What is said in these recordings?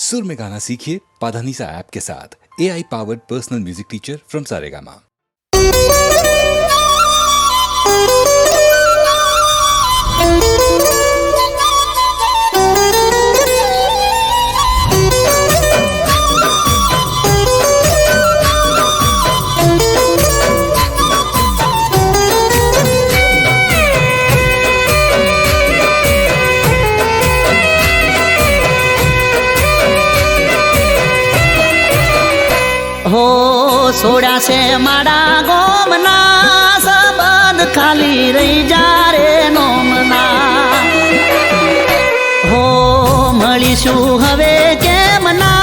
सुर में गाना सीखिए पाधानीसा ऐप के साथ। AI powered personal music teacher from Saregama. हो सोड़ा से माड़ा गोमना सबद खाली रही जा रे नोमना हो મળીશું હવે કેમના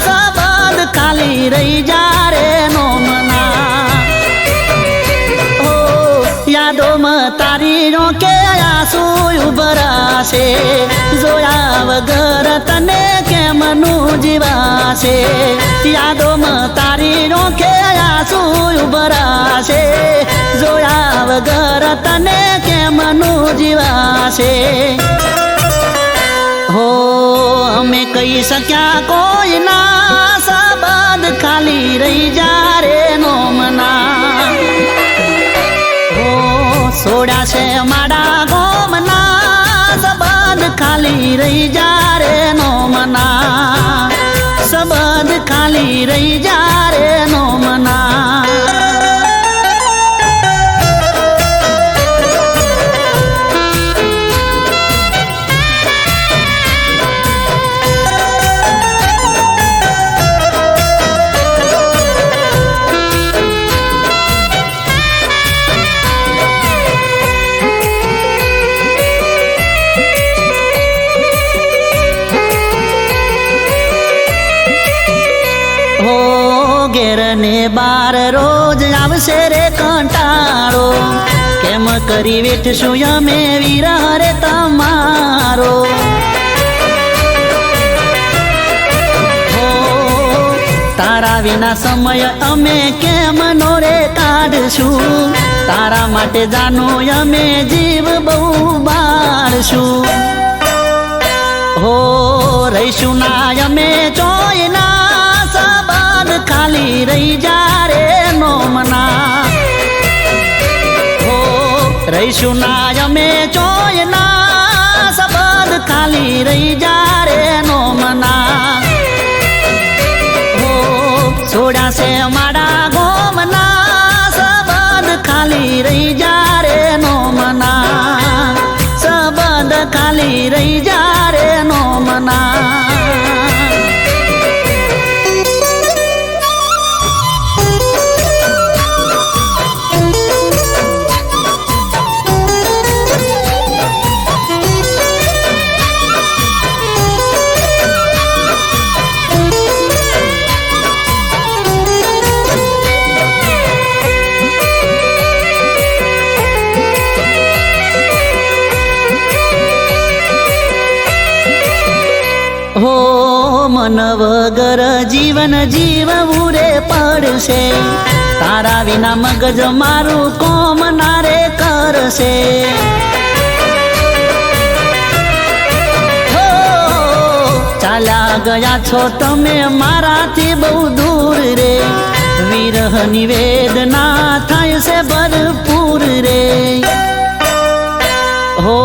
सबद खाली रही जा रे नोमना हो યાદોમાં તારી રોકે આંસુ ઉભરાશે જોયા વગર તને કેમનું જીવાશે યાદોમાં તારી રોકે આંસુ ઉભરાશે જોયા વગર તને કેમનું જીવાશે हो અમે કહી શક્યા કોઈ ના सबद खाली रही जा रे नोमना हो सोड़ा से माड़ा गोमना सबद खाली रही जा रे नोमना सबद खाली रही जा रे नोमना ઘેર ને બાર રોજ આવશે રે કંટાળો કેમ કરી વેઠશું અમે વિરહ રે તમારો હો તારા વિના સમય અમે કેમ નો રે કાઢશું તારા માટે જાનો અમે જીવ બહુ બાળશું હો રહીશું ના અમે ચોયના सबद खाली रही जा रे नोमना हो रहीशु ना અમે ચોયના सबद खाली रही जा रे नोमना हो सोड़ा से माड़ा गोमना सबद खाली रही जा रे नोमना सबद खाली रही जा रे नोमना हो मन वगर जीवन जीवવું रे પડશે તારા વિના મગજ મારું કોમ ના રે કરશે હો ચાલ્યા ગયા છો તમે મારાથી બહુ દૂર રે વિરહની વેદના થાય છે ભરપૂર રે हो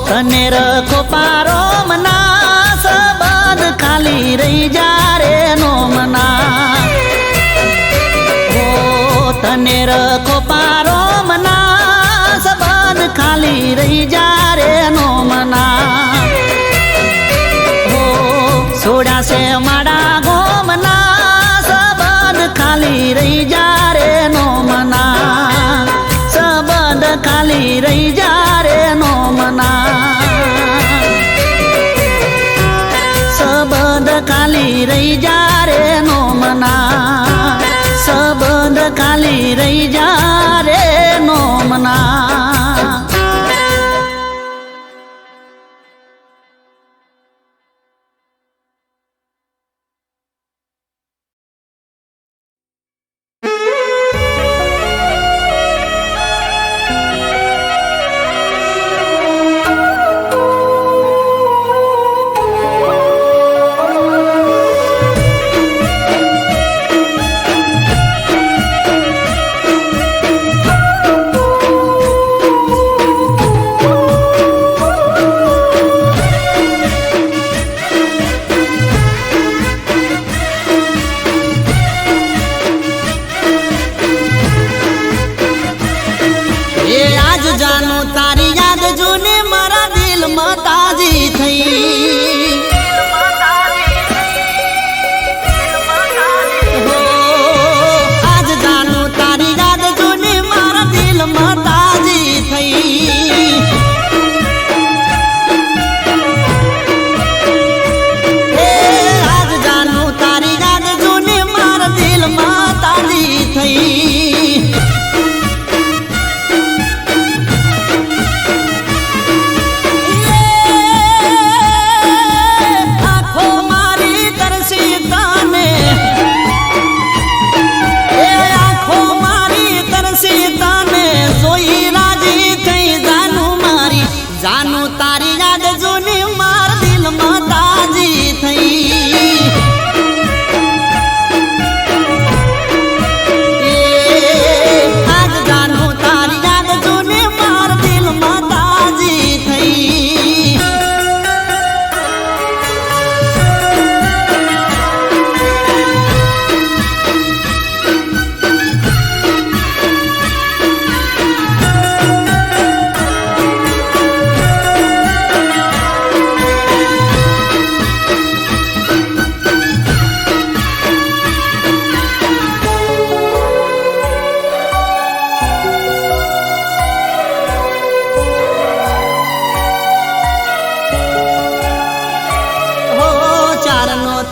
તને રખો પારો મના सबद खाली रही जा रे नोमना हो तने रखो पारो मना सबद खाली रही जा रे नोमना हो सोड़ा से माड़ा गोमना सबद खाली रही जा रे नोमना सबद खाली रही जा रे नोमना सबद खाली रही जा रे नोमना सबद खाली रही जा रे नोमना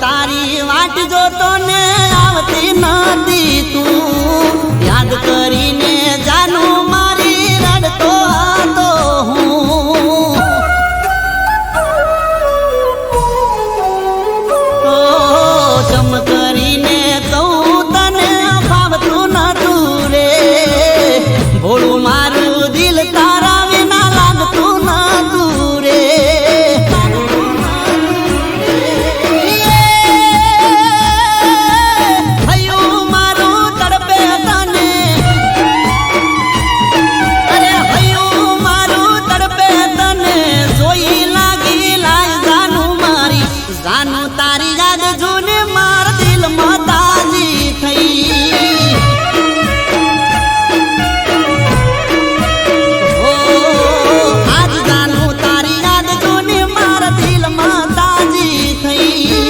તારી વાટ જોતો ને આવતી નથી તું યાદ કરીને જાનું મારી રડતો હતો હું જમ કરીને કહું તને ફાવતું નતું રે ભોળું મારું દિલ તારા વિના લાગતું નતું રે હૈયું મારું તડપે તને અરે હૈયું મારું તડપે તને જોઈ લાગી લાય જાનું મારી જાનું તારી યાદ જૂને માર દિલમાં તાજી થઈ આજ જાનું તારી યાદ જૂને માર દિલમાં તાજી થઈ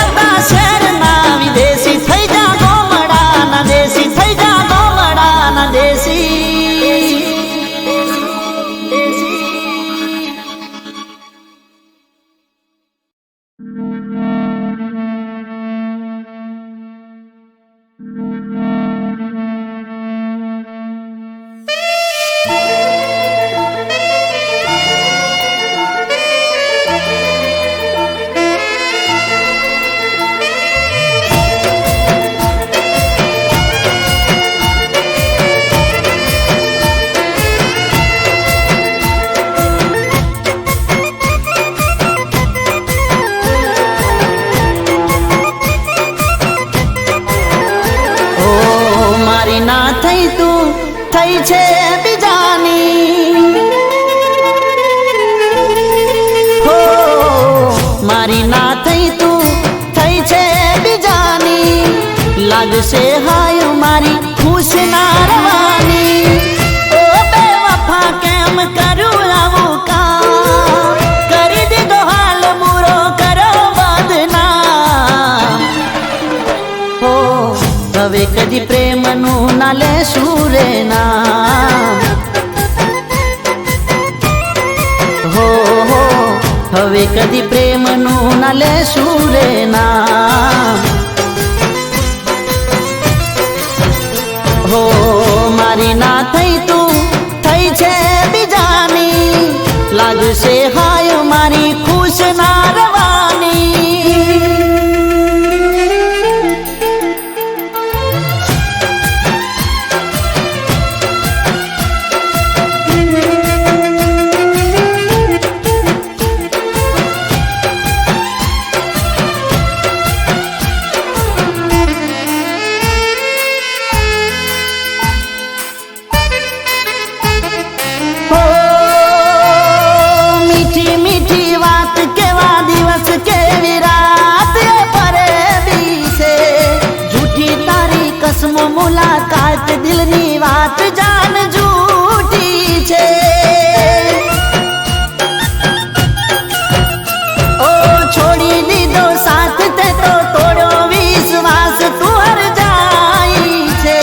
હતા શહેરના વિદેશી થઈ જા ગોમડાના દેશી થઈ જા ગોમડાના દેશી થઈ છે બીજાની હો મારી ના થઈ તું થઈ છે બીજાની લાગશે હાય મારી ખુશ ના રવાની ઓ બેવફા કેમ કરું આવું કામ કરી દીધો હાલ બુરો કરો બદનામ હો હવે કદી પ્રેમનું ના લેશું રે નામ હો હો હવે કદી પ્રેમનું ના લેશું રે નામ હો મારી ના થઈ તું થઈ છે બીજાની લાગશે હાય મારી ખુશ ના રવાની મુલાકાત દિલની વાત જાન જૂઠી છે ઓ છોડી દીધો સાથ તે તો તોડ્યો વિશ્વાસ તું હર જાય છે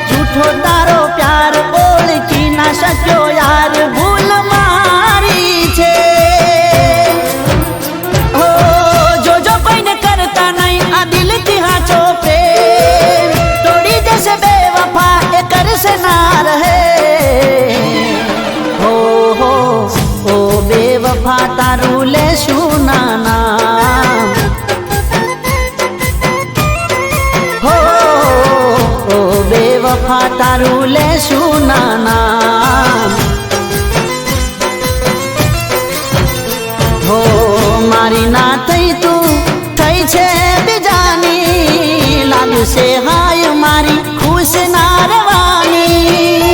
જૂઠો તારો પ્યાર ઓળખી ના શક્યો યાર ભૂલ મારી છે ઓ જોજો કોઈને કરતા નહીં આ દિલથી હાચો પ્રેમ बेवफा ए कर से ना रहे हो ओ बेवफा तारू ले सुना नाम हो ओ बेवफा तारू ले सुना नाम हो मारी ना થઈ તું થઈ છે બીજાની લાગશે હાય મારી ખુશ ના રવાની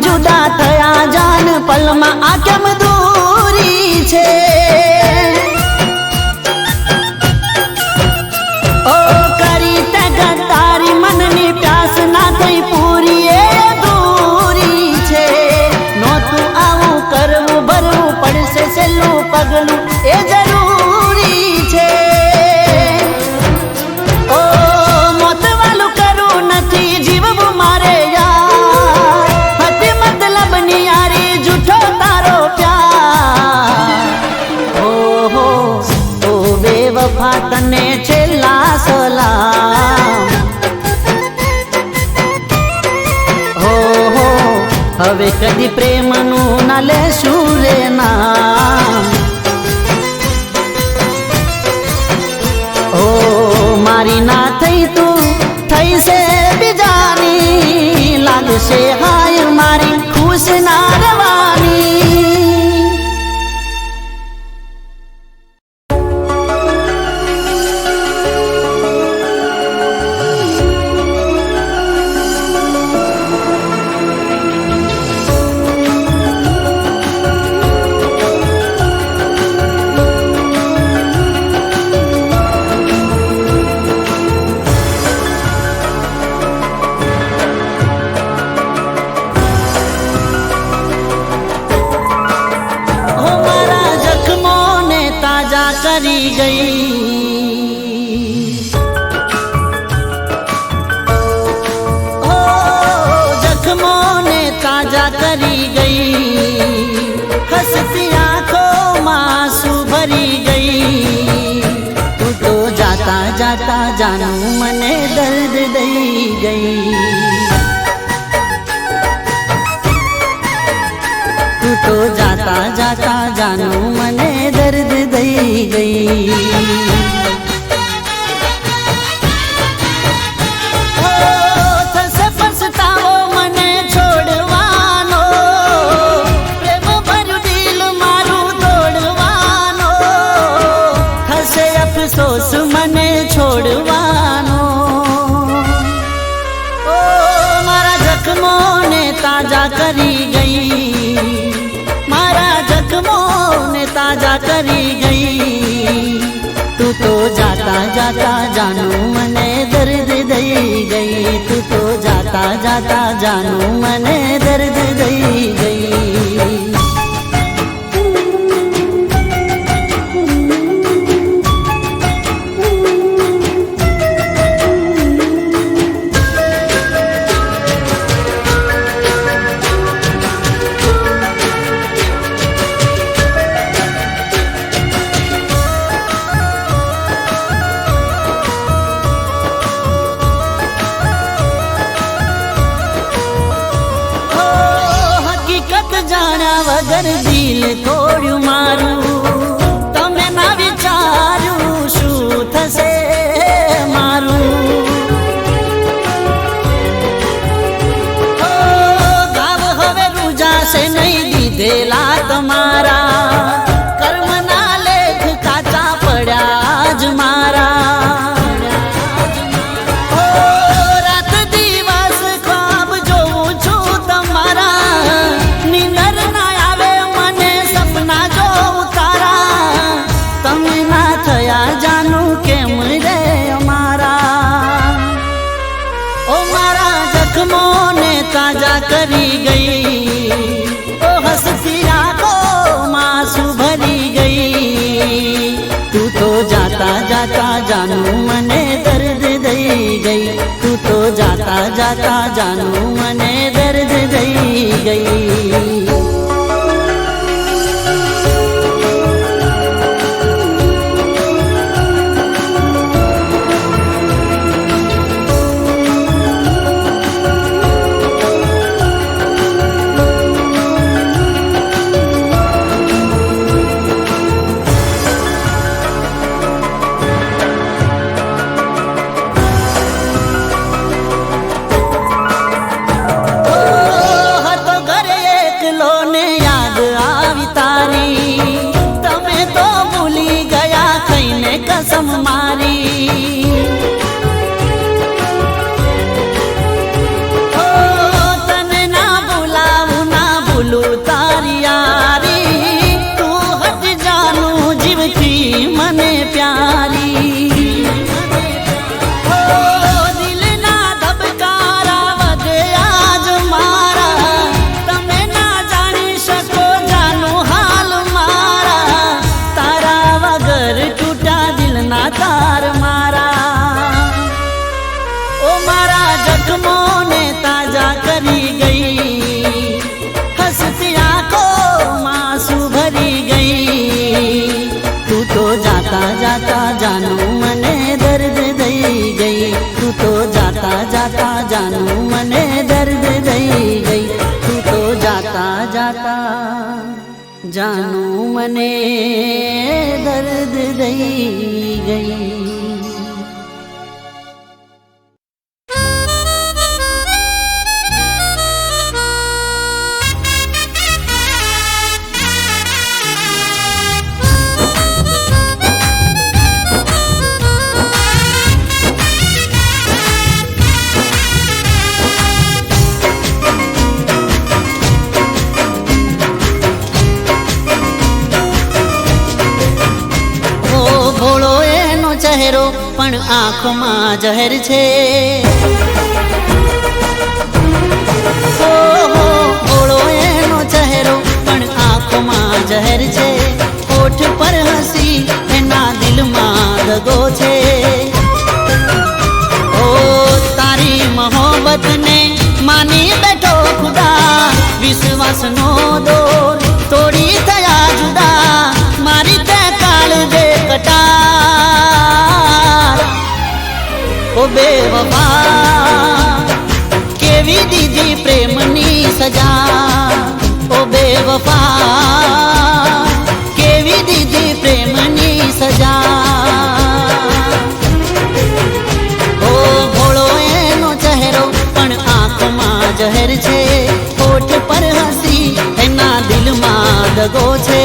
जुदा थया जान पलमा आ केम दूरी छे ओ करी ते गद्दारी मननी प्यास ना थई पूरी ए दूरी छे नो तू आवू करवू भरवू पड़से सेलू पगलू ए जरूरी छे ओ मोत वालू करू नथी जीवू मारे बेवफा तने छेल्ला सलाम हो હવે કદી પ્રેમનું ના લેશું રે નામ ઓ મારી ના થઈ તું થઈ છે બીજાની લાગશે હાય મારી ખુશ ના રવાની કરી ગઈ ઓ જખમોને તાજા કરી ગઈ હસતી આંખોમાં આંસુ ભરી ગઈ તું તો જાતા જાતા જાનું મને દર્દ દઈ ગઈ તું તો જાતા જાતા જાનું મને દર્દ દઈ ગઈ થશે પછતાવો મને છોડવાનો પ્રેમ ભર્યું દિલ મારું તોડવાનો થશે અફસોસ મને છોડવાનો ઓ મારા જખમોને તાજા કરી ગઈ મારા જખમોને તાજા કરી ગઈ તું તો જાતા જાતા જાનું મને દર્દ દઈ ગઈ તું તો જાતા જાતા જાનું મને દર્દ દઈ ગઈ જાણ્યા વગર દિલ તોડ્યું મારું તમે ના વિચાર્યું શું થશે મારું ગાવ હવે રૂજાશે નહીં દીધેલા તમારા કર્મના લેખ કાચા પડ્યા જ મારા જાનું કેમ રે અમારા ઓ મારા જખમોને તાજા કરી ગઈ ઓ હસતી આંખોમાં આંસુ ભરી ગઈ તું તો જાતા જાતા જાનું મને દર્દ દઈ ગઈ તું તો જાતા જાતા જાનું મને દર્દ દઈ ગઈ कसम मारी ओ तने ना बुलाऊं ना भूलूं तारी यारी तू हट जानू जीवती મને પ્યારી ઓ દિલ ના ધબકારા વધે આજ મારા તમે ના જાણી શકો જાનું હાલ મારા તારા વગર તાર મારા ઓ મારા જખમોને તાજા કરી ગઈ હસતી આંખોમાં આંસુ ભરી ગઈ તું તો જાતા જાતા જાનું મને દર્દ દઈ ગઈ તું તો જાતા જાતા જાનું મને દર્દ દઈ ગઈ તું તો જાતા જાતા જાનું મને દર્દ દઈ ગઈ ચહેરો પણ આંખમાં જહેર છે ભોળો એનો ચહેરો પણ આંખમાં જહેર છે હોઠ પર હસી એના દગો છે. ઓ તારી મોહબ્બત ને માની બેઠો ખુદા, વિશ્વાસનો દોર તોડી થયા જુદા, મારી તે કાળજે કટાર. ઓ બેવફા કેવી દીધી પ્રેમની સજા, ઓ બેવફા કેવી દીધી પ્રેમની સજા. ઓ ભોળો એનો ચહેરો પણ આંખમાં જહેર છે, હોઠ પર હસી એના દિલમાં દગો છે.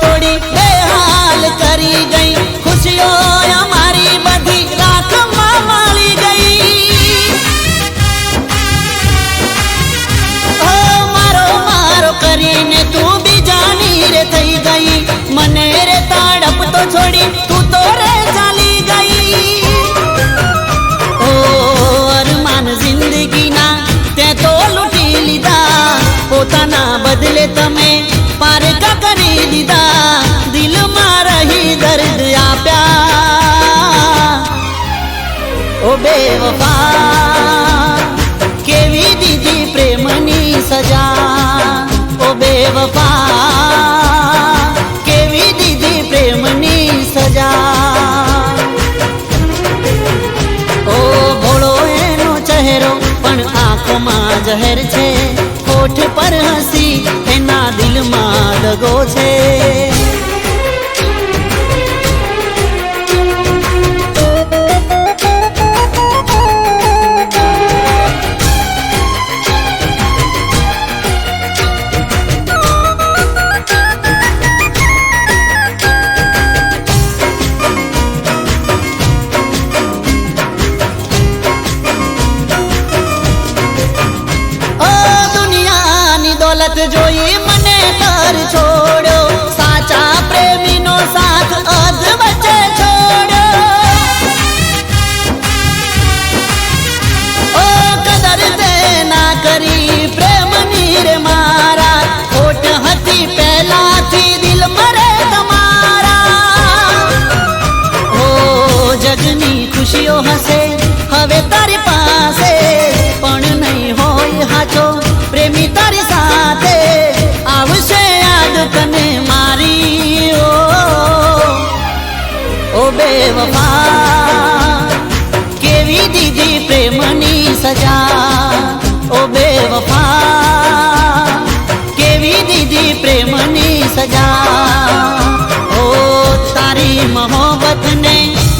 તોડી બેહાલ કરી ગઈ, ખુશીઓ અમારી બધી રાખમાં માળી ગઈ. ઓ મારો મારો કરીને તું બીજાની રે થઈ ગઈ, મને રે તડપ તો છોડી તું તો રે ચાલી ગઈ. ઓ અરમાન જિંદગીના તે તો લૂંટી લીધા, પોતાના બદલે તમે પારકા કરી દીધા, દિલમાં રહી દર્દ આપ્યા. ઓ બેવફા કેવી દીધી પ્રેમની સજા, ઓ બેવફા કેવી દીધી પ્રેમની સજા. ઓ ભોળો એનો ચહેરો પણ આંખમાં જહેર છે, હોઠ પર હસી એના દિલમાં દગો છે. દોલત જોઈ મને કર છોડ્યો, સાચા પ્રેમીનો સાથ અધ વચ્ચે છોડ્યો. ઓ કદર તે ના કરી પ્રેમની રે મારા, ખોટ હતી પહેલાથી દિલ મરે તમારા. ઓ જગની ખુશીઓ હશે હવે તારી પાસે, પણ નહીં હોય હાચો પ્રેમી તારી સાથે, આવશે યાદ તને મારી. ઓ બેવફા કેવી દીધી પ્રેમની સજા, ઓ બેવફા કેવી દીધી પ્રેમની સજા. ઓ તારી મોહબ્બતને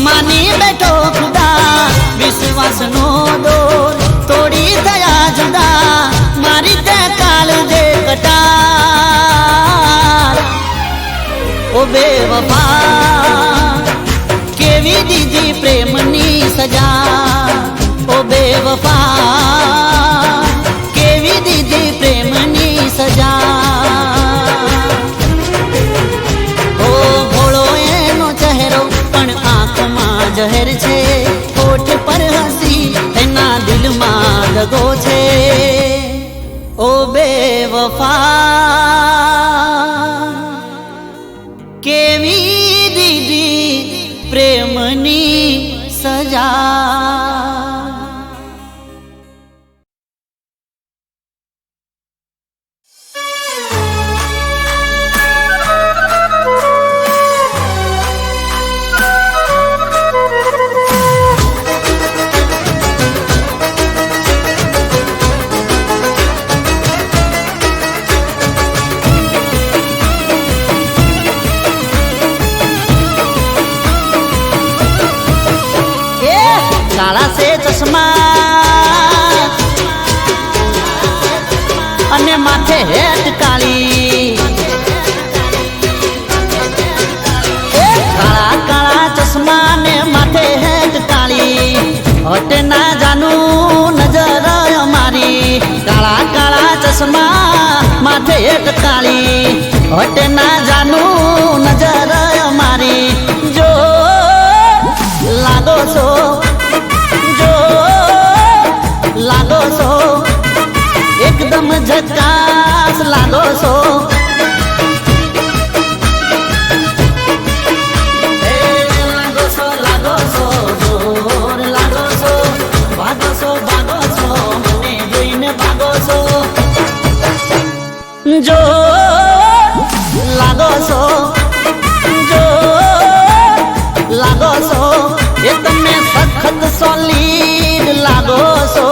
માની બેઠો ખુદા, વિશ્વાસનો દોર તોડી થયા જુદા, મારી તે કાળજે કટાર. ઓ બેવફા કેવી દીધી પ્રેમની સજા, ઓ બેવફા કેવી દીધી પ્રેમની સજા. ઓ ભોળો એનો ચહેરો પણ આંખમાં જહેર છે, હોઠ પર હસી એના દિલમાં દગો છે. ઓ બેવફા કેવી દીધી પ્રેમની સજા. કાળા સે ચશ્મા અને માથે હેટ કાળી, કાળા કાળા ચશ્મા ને માથે હેટ કાળી, હટના एक काली हट ना जानू नजर मारी जो लागो सो जो लागो सो एकदम झकास लागो सो जो लागो सो जो लागो सो ये तमे सखत सॉलिड लागो सो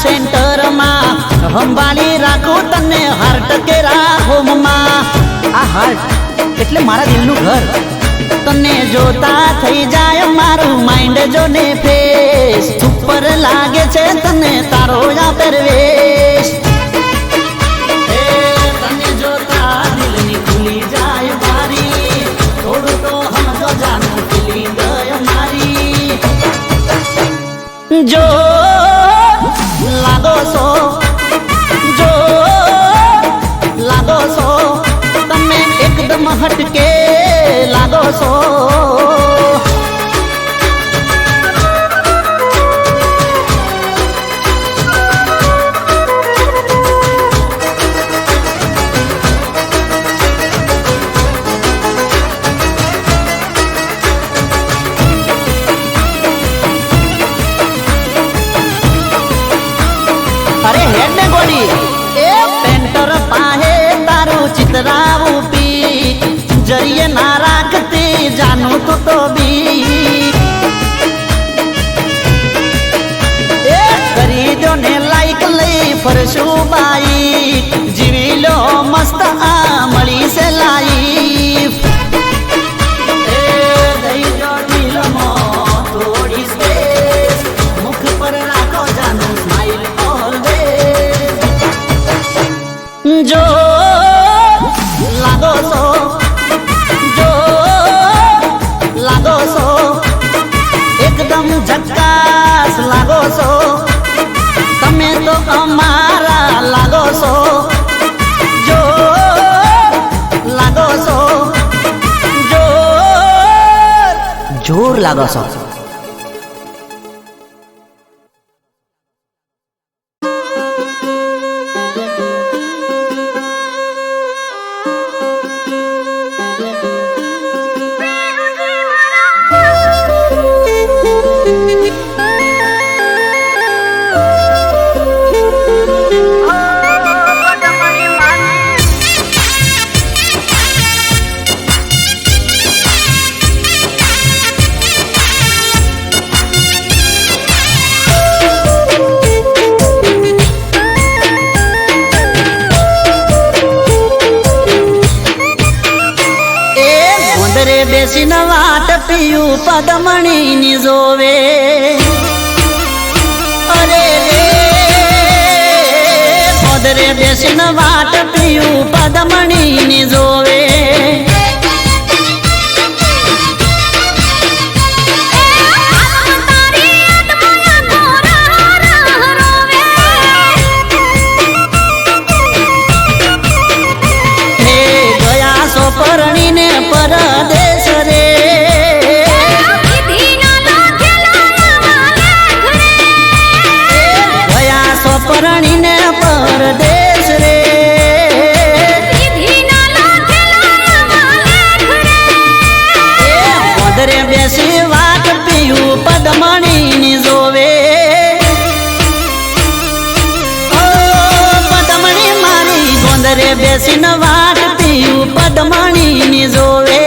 सेंटर में संभाળી રાખું તને હાર્ટ કેરા હોમ માં આ હાર્ટ એટલે મારા દિલનું ઘર તને જોતા થઈ જાય મારું માઇન્ડ જોને ફેસ સુપર લાગે છે તને તારો આ પરવેશ તને જોતા દિલની ખુલી જાય બારી થોડું તો હમજો જાનું ખીલી ગય મારી જો लागो सो जो लागो सो तमे एकदम हटके लागो सो अरे हेड ने गोली ए पेंटर पाहे तारू चितराऊ पी जरिए ना राखती जानू तो भी ए खरीदो ने लाइक लई फरशू बाई जीवी लो मस्त आ मળી से लाइफ ए दई जो दिल मो थोड़ी स्पेस मुख पर राखो जानू स्माइल जो लागो सो जो लागो सो एकदम झक्कास लागो सो तमे तो अमारा लागो सो जो लागो सो जोर लागो सो બેસીન વાટ પીયું પદમણીની જોવે અરે રે પોદરે બેસીન વાટ પીયું પદમણીની જોવે પરણીને પરદેશ રે ગયા સો પરણીને પરદેશ રે ગોદરે બેસી વાત પીયું પદમણીની જોવે પદમણી મારી ગોંદરે બેસીને વાત પીયું પદમણીની જોવે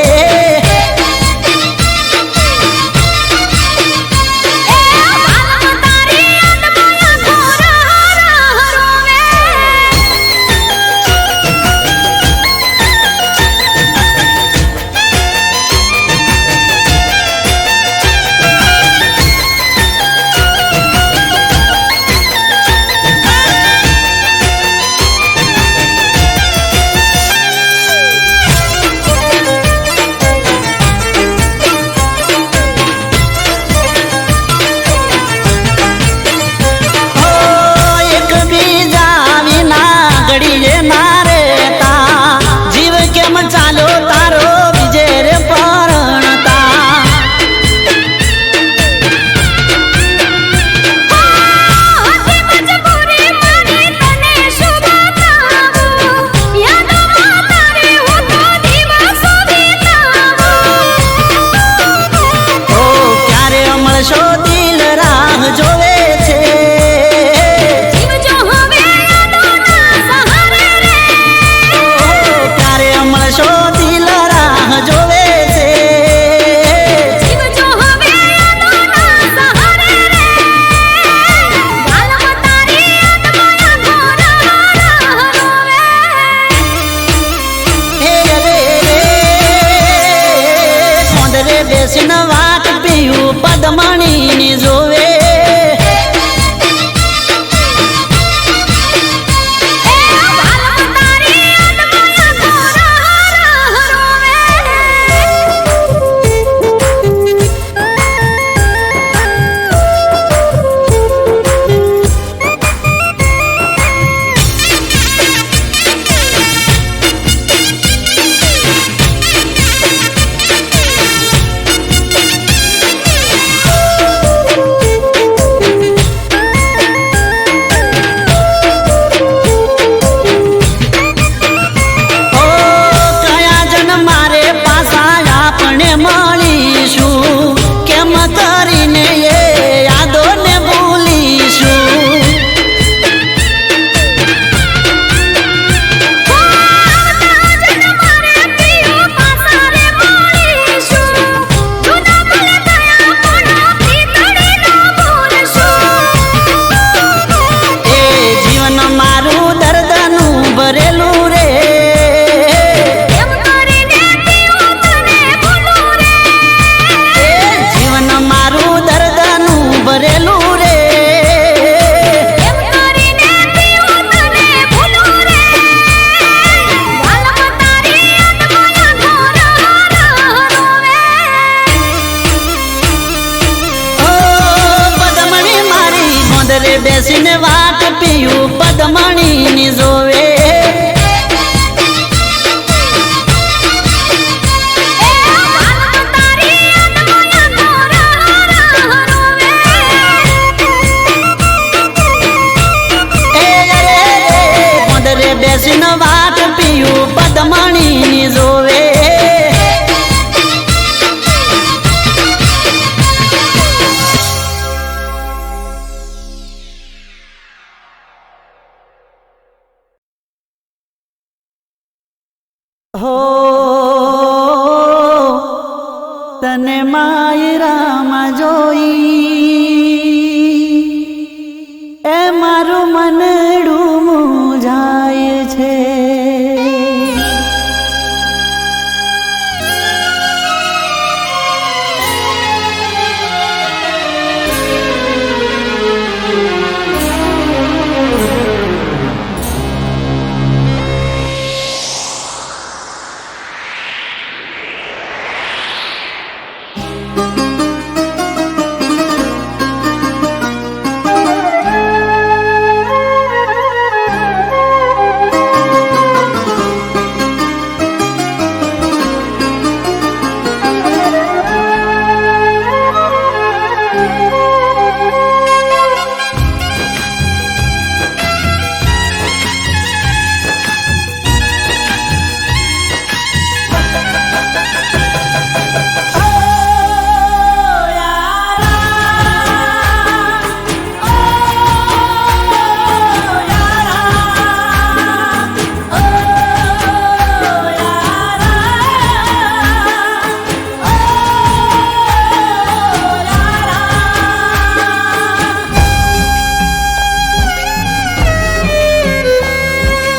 બેસીને વાટ પીયું પદમણીની જોવે. હો તને માયરામાં જોઈ એ મારું મનડું મૂંઝાય છે.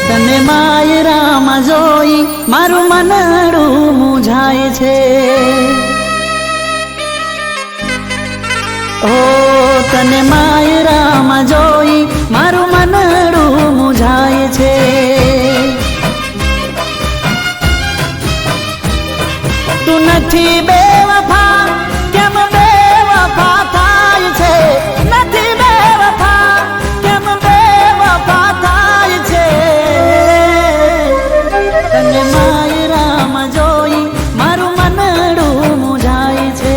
તને માયરામાં જોઈ મારું મનડું મૂંઝાય છે. ઓ તને માયરામાં જોઈ મારું મનડું મૂંઝાય છે. તું નથી બેવફા કેમ બેવફા થાય છે. નથી બેવફા કેમ બેવફા થાય છે. તને માયરામાં જોઈ મારું મનડું મૂંઝાય છે.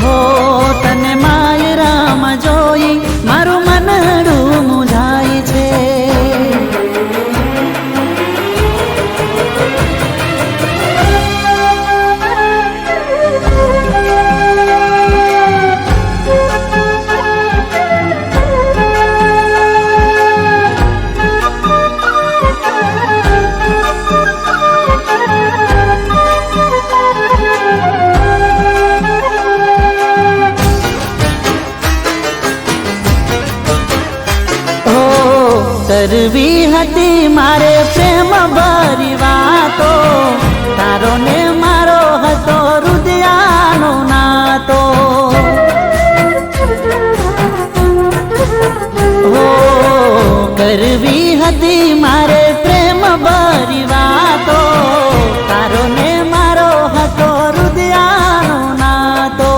હો તને માયરામાં જોઈ મારું મનડું મૂંઝાય છે. કરવી હતી મારે પ્રેમ ભરી વાતો. તારો ને મારો હતો હૃદયાનો નાતો. હો કરવી હતી મારે પ્રેમ ભરી વાતો. તારો ને મારો હતો હૃદયાનો નાતો.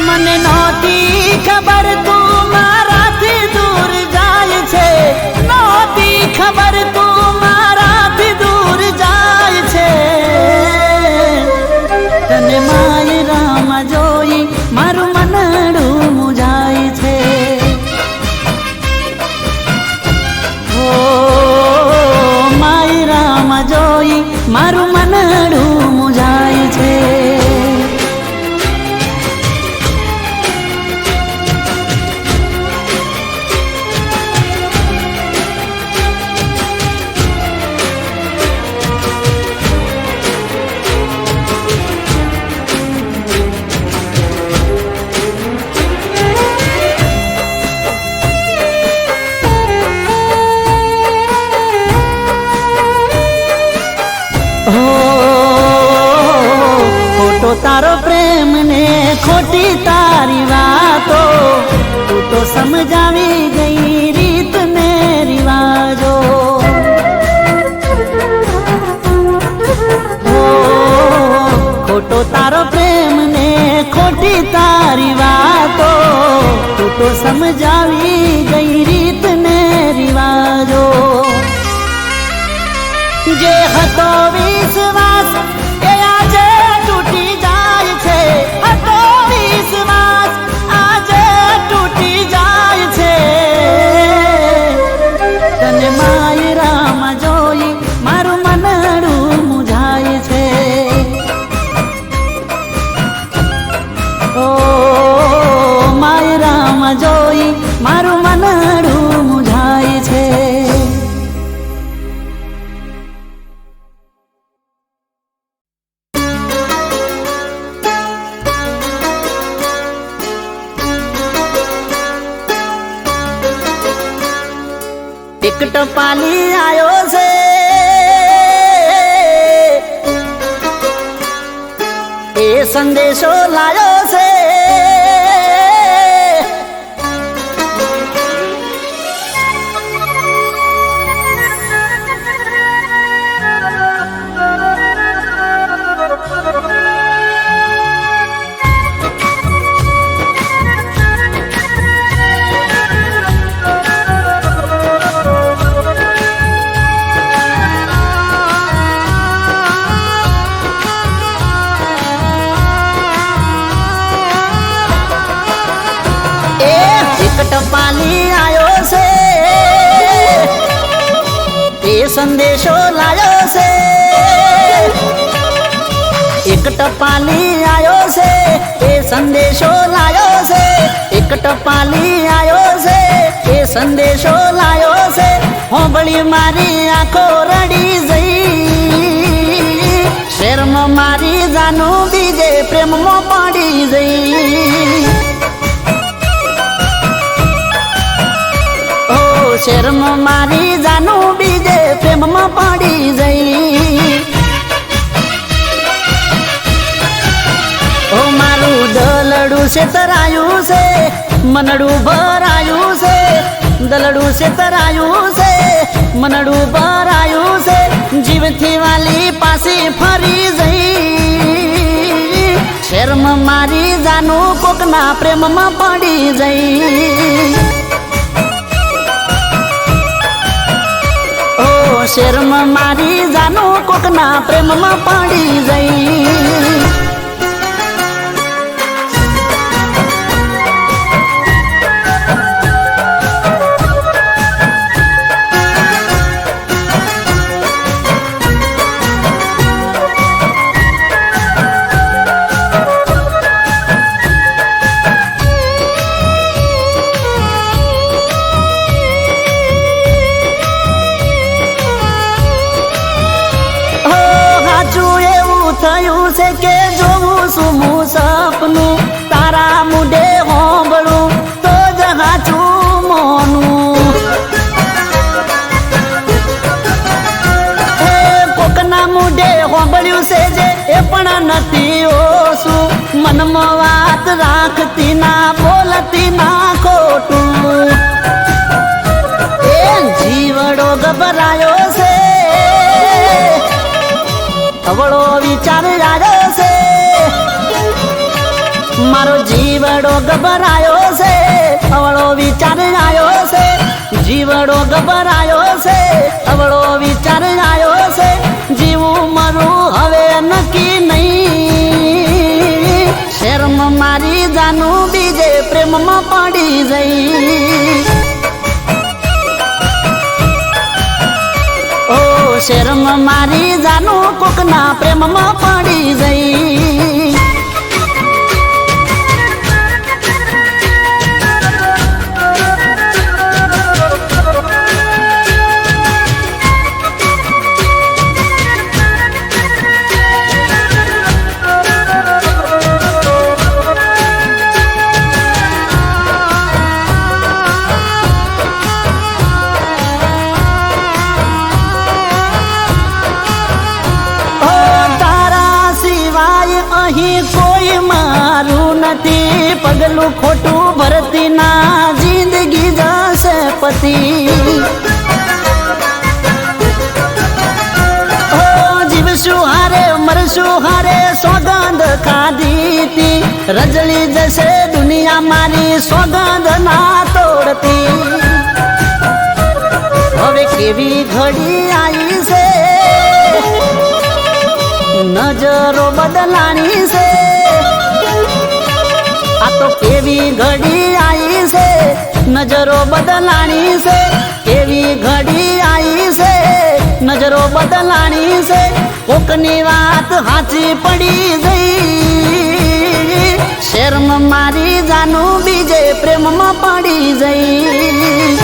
મને નહોતી ખબર તું મારાથી દૂર જાય છે. નહોતી ખબર તું મારાથી દૂર જાય છે. તને માયરામાં જોઈ મારું મનડું મૂંઝાય છે. ઓ માયરામાં જોઈ મારું મનડું મૂંઝાય છે. ખોટો તારો પ્રેમ ને ખોટી તારી વાતો. તું તો સમજાવી ગઈ રીત ને રિવાજો. ખોટો તારો પ્રેમ ને ખોટી તારી વાતો. તું તો સમજાવી ગઈ રીત ને રિવાજો. જે હતો વિશ્વાસ એ આજે તૂટી જાય છે. હતો વિશ્વાસ આજે તૂટી જાય એક ટપાલી આયો છે એ સંદેશો લાયો છે ટપાલી આયો છે એ સંદેશો લાયો છે એક ટપાલી આયો છે એ સંદેશો લાયો છે એક ટપાલી આયો છે એ સંદેશો લાયો છે હોંભળી મારી આંખો રડી જઈ શેરમાં મારી જાનું બીજે પ્રેમમાં પડી જઈ શેરમાં મારી જાનું બીજે પ્રેમમાં પડી જઈ ઓ મારું દલડું છે તરાયું છે મનડું ભરાયું છે દલડું છે તરાયું છે મનડું ભરાયું છે જીવથી વાલી પાસે ફરી જઈ શેરમાં મારી જાનું કોકના પ્રેમમાં પડી જઈ શેરમાં મારી જાનું કોકના પ્રેમમાં પડી જઈ થયું છે કે જોવું છું હું સપનું તારા મુડે હોંભળું તો જ હાચું મોનું હે કોકના મુડે હોંભળ્યું છે જે એ પણ નથી ઓછું મનમાં વાત રાખતી ના બોલતી ના ખોટું એ જીવડો ગભરાયો છે અવળો વિચાર આવ્યો છે મારો જીવડો ગભરાયો છે અવળો વિચાર આવ્યો છે જીવડો ગભરાયો છે અવળો વિચાર આવ્યો છે જીવું મરું હવે નક્કી નહીં શેરમાં મારી જાનું બીજે પ્રેમમાં પડી જઈ શેરમાં મારી જાનું કોકના પ્રેમમાં પડી જઈ અહીં કોઈ મારું નથી પગલું ખોટું ભરતી ના જિંદગી જશે પતિ જીવશું હારે મરશું હારે સોગંદ ખાધી તી રજળી જશે દુનિયા મારી સોગંદ ના તોડતી હવે કેવી ઘડી આવી છે નજરો બદલાણી છે આ તો કેવી ઘડી આવી છે નજરો બદલાણી છે કેવી ઘડી આવી છે નજરો બદલાણી છે કોકની વાત હાચી પડી જઈ શેરમાં મારી જાનું બીજે પ્રેમમાં પડી જઈ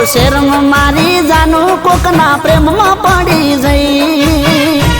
શેરમાં મારી જાનું કોકના પ્રેમમાં પડી જઈ